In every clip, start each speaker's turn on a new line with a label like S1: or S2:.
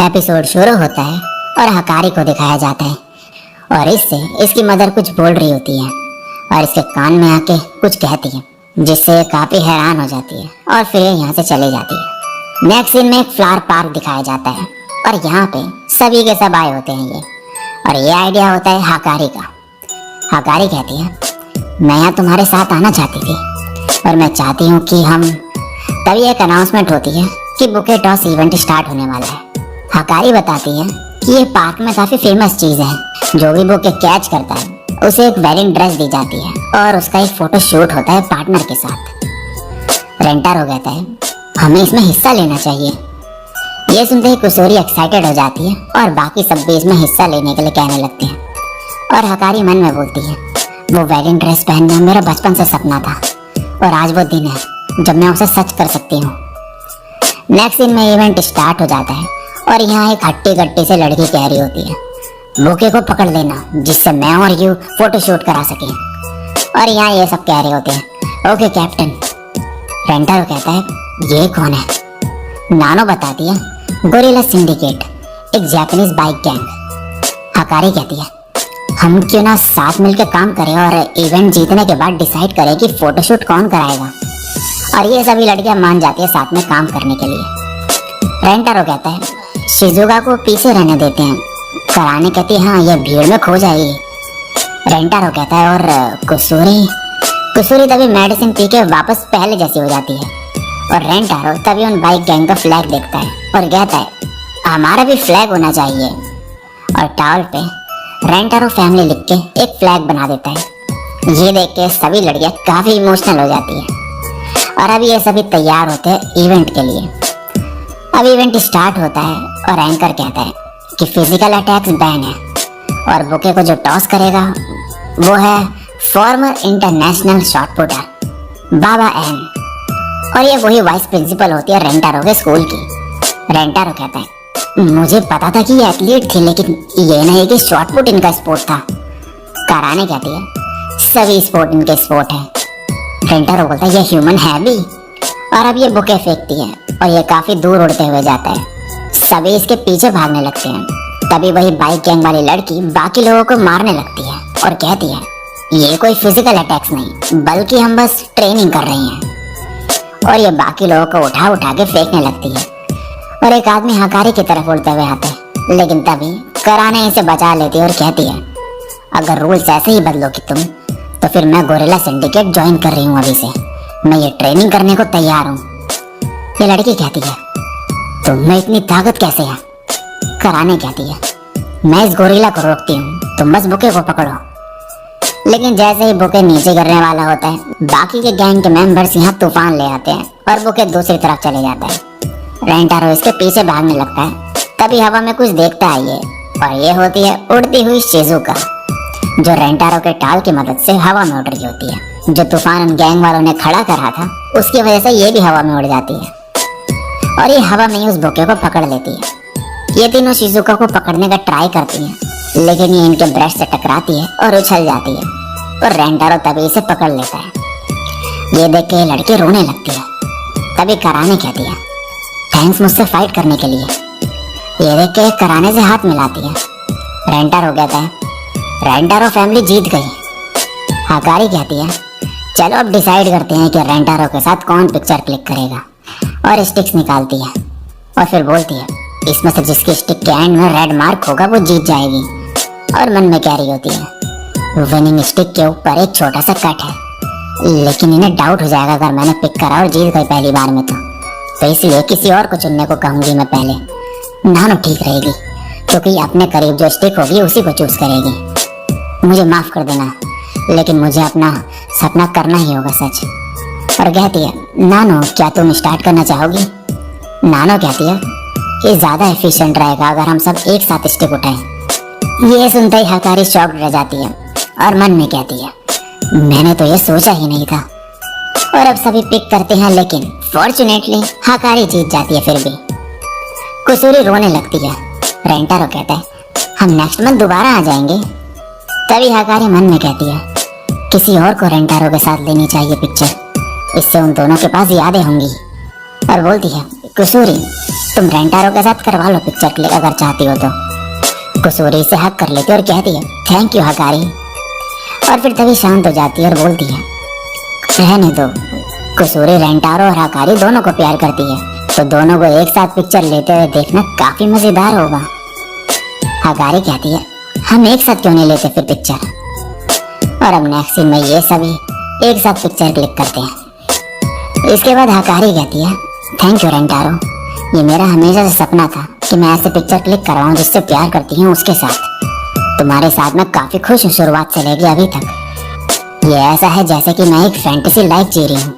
S1: Episode शुरू होता है और हकारी को दिखाया जाता है और इससे इसकी मदर कुछ बोल रही होती है और इसके कान में आके कुछ कहती है, जिससे काफी हैरान हो जाती है और फिर यहाँ से चली जाती है। नेक्स्ट सीन में एक फ्लावर पार्क दिखाया जाता है और यहाँ पे सभी के सब आए होते हैं और ये आइडिया होता है हकारी का। हकारी कहती है, मैं यहाँ तुम्हारे साथ आना चाहती थी और मैं चाहती हूँ कि हम, तभी एक अनाउंसमेंट होती है कि बुके टॉस इवेंट स्टार्ट होने वाला है। हकारी बताती है कि ये पार्क में काफी फेमस चीज है, जो भी बुके कैच करता है उसे एक वेडिंग ड्रेस दी जाती है और उसका एक फोटो शूट होता है पार्टनर के साथ। रेंटारो कहता है, हमें इसमें हिस्सा लेना चाहिए। ये सुनते ही कुसूरी एक्साइटेड हो जाती है और बाकी सब भी इसमें हिस्सा लेने के लिए कहने लगते हैं और हकारी मन में बोलती है, वो वेडिंग ड्रेस पहनना मेरा बचपन से सपना था और आज वो दिन है जब मैं उसे सच कर सकती हूँ। नेक्स्ट सीन में इवेंट स्टार्ट हो जाता है और यहाँ एक हट्टी कट्टी से लड़की कह रही होती है, बुके को पकड़ लेना जिससे मैं और यू फोटो शूट करा सके। और यहाँ ये सब कह रहे होते हैं, ओके कैप्टन। रेंटारो कहता है, ये कौन है? नानो बताती है, गोरिल्ला सिंडिकेट, एक जापानीज बाइक गैंग। हकारी कहती है, हम क्यों ना साथ मिलकर काम करें और इवेंट जीतने के बाद डिसाइड करें कि फोटोशूट कौन कराएगा। और ये सभी लड़कियां मान जाती है साथ में काम करने के लिए। रेंटारो कहता है, शिजुका को पीछे रहने देते हैं। कराने कहती है, हाँ ये भीड़ में खो जाएगी। रेंटारो कहता है, और कुसूरी तभी मेडिसिन पी के वापस पहले जैसी हो जाती है और रेंटारो तभी उन बाइक गैंग का फ्लैग देखता है और कहता है, हमारा भी फ्लैग होना चाहिए। और टॉवल पे रेंटारो फैमिली लिख के एक फ्लैग बना देता है। ये देख के सभी लड़कियां काफी इमोशनल हो जाती है और अभी ये सभी तैयार होते हैं इवेंट के लिए। अब इवेंट स्टार्ट होता है और एंकर कहता है कि फिजिकल अटैक्स बैन है और बुके को जो टॉस करेगा वो है फॉर्मर इंटरनेशनल शॉटपुटर बाबा एन। और ये वही वाइस प्रिंसिपल होती है रेंटारो के स्कूल की। रेंटारो कहता है, मुझे पता था कि ये एथलीट थी, लेकिन ये नहीं कि शॉटपुट इनका स्पोर्ट था। कराने कहती है, सभी स्पोर्ट इनके स्पोर्ट है। रेंटारो बोलता है, ये ह्यूमन है भी। और अब ये बुके फेंकती है और ये काफी दूर उड़ते हुए जाता है। सभी इसके पीछे भागने लगते हैं। तभी वही बाइक गैंग वाली लड़की बाकी लोगों को मारने लगती है और कहती है, ये कोई फिजिकल अटैक्स नहीं बल्कि हम बस ट्रेनिंग कर रही हैं। और ये बाकी लोगों को उठा उठा के फेंकने लगती है और एक आदमी हकारी की तरफ उड़ते हुए आता है, लेकिन तभी कराने इसे बचा लेती है और कहती है, अगर रूल्स ऐसे ही बदलोगी तुम तो फिर मैं गोरिल्ला सिंडिकेट ज्वाइन कर रही हूँ। अभी से मैं ये ट्रेनिंग करने को तैयार हूँ। ये लड़की कहती है, तुम्हें इतनी ताकत कैसे है? कराने कहती है, मैं इस गोरिल्ला को रोकती हूँ, तुम बस बुके को पकड़ो। लेकिन जैसे ही बुके नीचे गिरने वाला होता है, बाकी के गैंग के मेंबर्स यहाँ तूफान ले आते हैं और बुके दूसरी तरफ चले जाता है। रेंटारो इसके पीछे भागने लगता है। तभी हवा में कुछ देखता है ये, और ये होती है उड़ती हुई शिजुका, जो रेंटारो के टाल की मदद से हवा में उड़ रही होती है। जो तूफान उन गैंग वालों ने खड़ा करा था उसकी वजह से ये भी हवा में उड़ जाती है और ये हवा में ही उस बुके को पकड़ लेती है। ये तीनों शिजुका को पकड़ने का ट्राई करती हैं, लेकिन ये इनके ब्रेस्ट से टकराती है और उछल जाती है और रेंटारो तभी इसे पकड़ लेता है। ये देख के ये लड़की रोने लगती है। तभी कराने कहती है, थैंक्स मुझसे फाइट करने के लिए। ये देख के कराने से हाथ मिलाती है। रेंटारो कहता है, रेंटारो फैमिली जीत गई। हकारी कहती है, चलो अब डिसाइड करते हैं कि रेंटारो के साथ कौन पिक्चर क्लिक करेगा। और स्टिक्स निकालती है और फिर बोलती है, इसमें से जिसकी स्टिक के एंड में रेड मार्क होगा वो जीत जाएगी। और मन में कह रही होती है, विनिंग स्टिक के ऊपर एक छोटा सा कट है, लेकिन इन्हें डाउट हो जाएगा अगर मैंने पिक करा और जीत गई पहली बार में तो इसलिए किसी और को चुनने को कहूंगी मैं पहले। नानो ठीक रहेगी क्योंकि अपने करीब जो स्टिक होगी उसी को चूज करेगी। मुझे माफ कर देना, लेकिन मुझे अपना सपना करना ही होगा सच। और कहती है, नानो क्या तुम स्टार्ट करना चाहोगी? नानो कहती है, ये ज्यादा एफिशिएंट रहेगा अगर हम सब एक साथ स्टिक उठाएं। ये सुनते ही हकारी शॉक्ड रह जाती है और मन में कहती है, मैंने तो ये सोचा ही नहीं था। और अब सभी पिक करते हैं, लेकिन फॉर्चुनेटली हकारी जीत जाती है। फिर भी कुसूरी रोने लगती है। रेंटारो कहता है, हम नेक्स्ट मंथ दोबारा आ जाएंगे। तभी हकारी मन में कहती है, किसी और को रेंटारो के साथ लेनी चाहिए पिक्चर, इससे उन दोनों के पास यादें होंगी। और बोलती है, कुसूरी तुम रेंटारो के साथ करवा लो पिक्चर क्लिक अगर चाहती हो तो। कुसूरी से हक कर लेती है और कहती है थैंक यू हकारी, और फिर तभी शांत हो जाती है और बोलती है रहने दो। कुसूरी रेंटारो और हकारी दोनों को प्यार करती है, तो दोनों को एक साथ पिक्चर लेते हुए देखना काफी मजेदार होगा। हकारी कहती है हम एक साथ क्यों नहीं लेते फिर पिक्चर। और अब नेक्स्ट सीन में ये सभी एक साथ पिक्चर क्लिक करते हैं। इसके बाद हकारी कहती है थैंक यू रेंटारो, ये मेरा हमेशा से सपना था कि मैं ऐसे पिक्चर क्लिक करवाऊं जिससे प्यार करती हूँ उसके साथ। तुम्हारे साथ मैं काफी खुश हूँ शुरुआत से लेके अभी तक। ये ऐसा है जैसे कि मैं एक फैंटेसी लाइफ जी रही हूँ।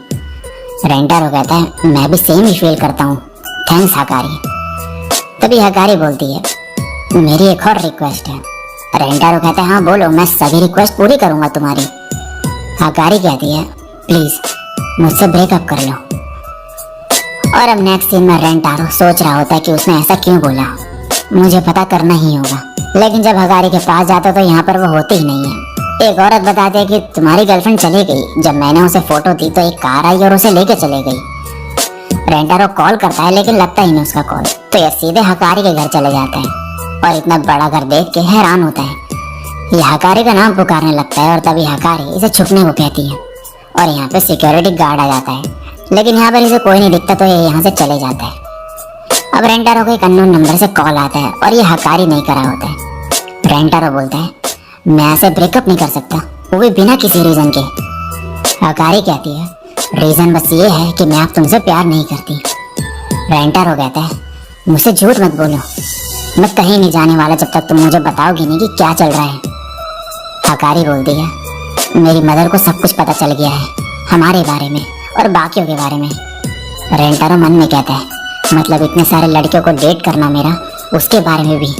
S1: रेंटारो कहता है मैं भी सेम ही फील करता हूँ, थैंक्स हकारी। तभी हकारी बोलती है मेरी एक और रिक्वेस्ट है। रेंटारो कहता है हाँ बोलो, मैं सभी रिक्वेस्ट पूरी करूंगा तुम्हारी। हकारी कहती है प्लीज मुझसे ब्रेकअप कर लो। और अब नेक्स्ट सीन में रेंटारो सोच रहा होता है कि उसने ऐसा क्यों बोला, मुझे पता करना ही होगा। लेकिन जब हकारी के पास जाता तो यहाँ पर वो होती ही नहीं है। एक औरत बताती है कि तुम्हारी गर्लफ्रेंड चली गई, जब मैंने उसे फोटो दी तो एक कार आई और उसे लेके चले गई। रेंटारो कॉल करता है लेकिन लगता ही नहीं उसका कॉल, तो यह सीधे हकारी के घर चले जाता है और इतना बड़ा घर देख के हैरान होता है। यह हकारी का नाम पुकारने लगता है और तभी हकारी इसे छुपने को कहती है और यहाँ पे सिक्योरिटी गार्ड आ जाता है, लेकिन यहाँ पर इसे कोई नहीं दिखता तो ये यहाँ से चले जाता है। अब रेंटारो को एक अननोन नंबर से कॉल आता है और ये हकारी नहीं करा होता है। रेंटारो बोलता है मैं ऐसे ब्रेकअप नहीं कर सकता, वो भी बिना किसी रीजन के। हकारी कहती है रीजन बस ये है कि मैं अब तुमसे प्यार नहीं करती। रेंटारो कहता है मुझसे झूठ मत बोलो, मैं कहीं नहीं जाने वाला जब तक तुम मुझे बताओगी नहीं कि क्या चल रहा है। हकारी बोलती है मेरी मदर को सब कुछ पता चल गया है हमारे बारे में और बाकियों के बारे में। रेंटारो मन में कहता है मतलब इतने सारे लड़कियों को डेट करना मेरा, उसके बारे में भी।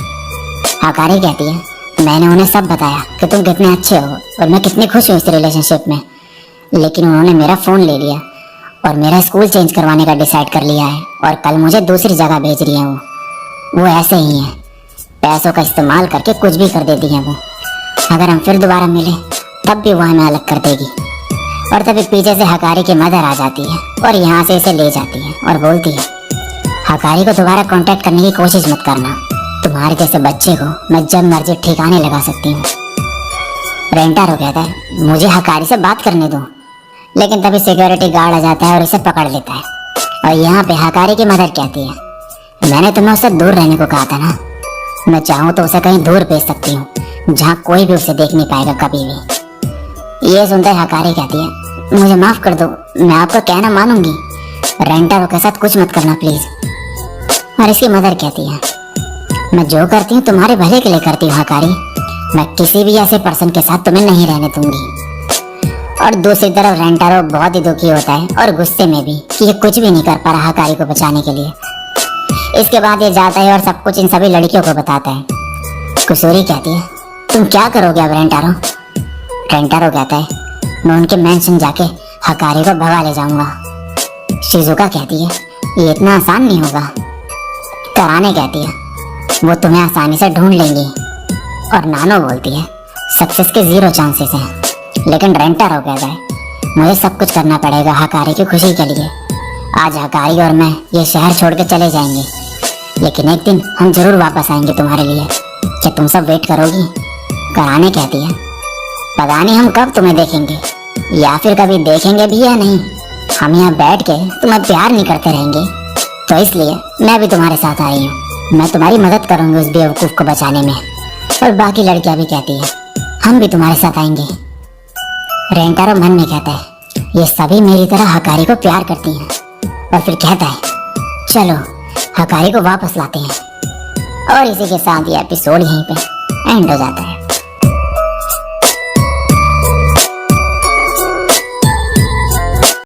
S1: हकारी कहती है मैंने उन्हें सब बताया कि तुम कितने अच्छे हो और मैं कितनी खुश हूँ इस रिलेशनशिप में, लेकिन उन्होंने मेरा फ़ोन ले लिया और मेरा स्कूल चेंज करवाने का डिसाइड कर लिया है और कल मुझे दूसरी जगह भेज रही है। वो ऐसे ही हैं, पैसों का इस्तेमाल करके कुछ भी कर देती हैं वो। अगर हम फिर दोबारा मिले तब भी वो हमें अलग कर देगी। और तभी पीछे से हकारी की मदर आ जाती है और यहाँ से इसे ले जाती है और बोलती है हकारी को दोबारा कांटेक्ट करने की कोशिश मत करना, तुम्हारे जैसे बच्चे को मैं जब मर्जी ठिकाने लगा सकती हूँ। रेंटारो कहता है मुझे हकारी से बात करने दो, लेकिन तभी सिक्योरिटी गार्ड आ जाता है और इसे पकड़ लेता है। और यहाँ पे हकारी की मदर कहती है मैंने तुम्हें उससे दूर रहने को कहा था ना, मैं चाहूँ तो उसे कहीं दूर भेज सकती हूँ जहाँ कोई भी उसे देख नहीं पाएगा कभी भी। ये सुनते हकारी कहती है मुझे माफ कर दो, मैं आपका कहना मानूंगी, रेंटारो के साथ कुछ मत करना प्लीज। और इसकी मदर कहती है मैं जो करती हूँ तुम्हारे भले के लिए करती हूँ हकारी, मैं किसी भी ऐसे पर्सन के साथ तुम्हें नहीं रहने दूंगी। और दूसरी तरफ रेंटारो बहुत ही दुखी होता है और गुस्से में भी कि ये कुछ भी नहीं कर पा रहा हकारी को बचाने के लिए। इसके बाद ये जाता है और सब कुछ इन सभी लड़कियों को बताता है। कुसूरी कहती है तुम क्या करोगे अब रेंटारो। रेंटारो कहता है मैं उनके मेंशन जाके हकारी को भगा ले जाऊंगा। शिजुका कहती है ये इतना आसान नहीं होगा। कराने कहती है वो तुम्हें आसानी से ढूंढ लेंगी। और नानो बोलती है सक्सेस के 0 चांसेस हैं। लेकिन रेंटारो कहता है मुझे सब कुछ करना पड़ेगा हकारी की खुशी के लिए। आज हकारी और मैं ये शहर छोड़ के चले जाएंगे, लेकिन एक दिन हम जरूर वापस आएंगे तुम्हारे लिए। क्या तुम सब वेट करोगी। कराने कहती है पता नहीं हम कब तुम्हें देखेंगे या फिर कभी देखेंगे भी या नहीं। हम यहाँ बैठ के तुम्हें प्यार नहीं करते रहेंगे, तो इसलिए मैं भी तुम्हारे साथ आई हूँ। मैं तुम्हारी मदद करूंगी उस बेवकूफ को बचाने में। और बाकी लड़कियां भी कहती है हम भी तुम्हारे साथ आएंगे। रेंटारो मन में कहता है ये सभी मेरी तरह हकारी को प्यार करती हैं, और फिर कहता है चलो हकारी को वापस लाते हैं। और इसी के साथ ये एपिसोड यहीं पे एंड हो जाता है।